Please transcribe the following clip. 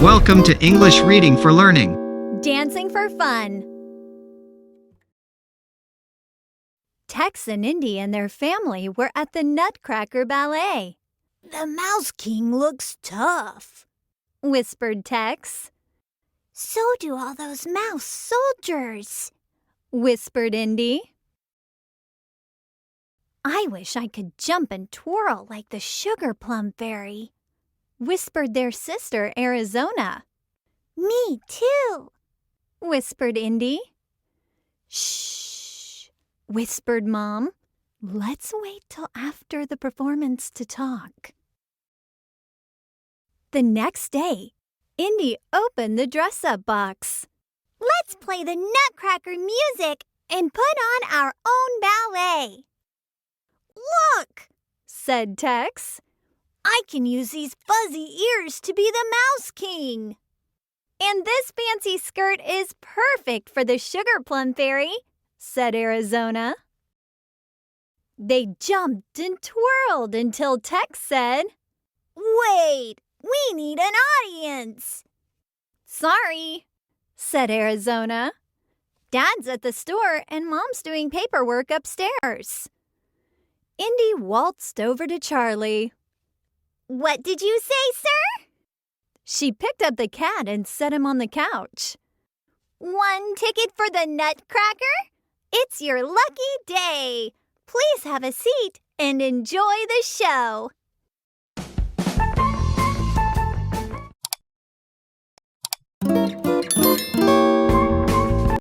Welcome to English Reading for Learning. Dancing for fun. Tex and Indi and their family were at the Nutcracker ballet. "The Mouse King looks tough," whispered Tex. "So do all those mouse soldiers," whispered Indi. "I wish I could jump and twirl like the sugar plum fairy," whispered their sister Arizona. "Me too," whispered Indi. "Shh," whispered Mom. "Let's wait till after the performance to talk." The next day, Indi opened the dress-up box. "Let's play the Nutcracker music and put on our own ballet." "Look," said Tex. "I can use these fuzzy ears to be the Mouse King." "And this fancy skirt is perfect for the sugar plum fairy," said Arizona. They jumped and twirled until Tex said, "Wait, we need an audience." "Sorry," said Arizona. "Dad's at the store and Mom's doing paperwork upstairs." Indi waltzed over to Charlie. "What did you say, sir?" She picked up the cat and set him on the couch. "One ticket for the Nutcracker? It's your lucky day. Please have a seat and enjoy the show."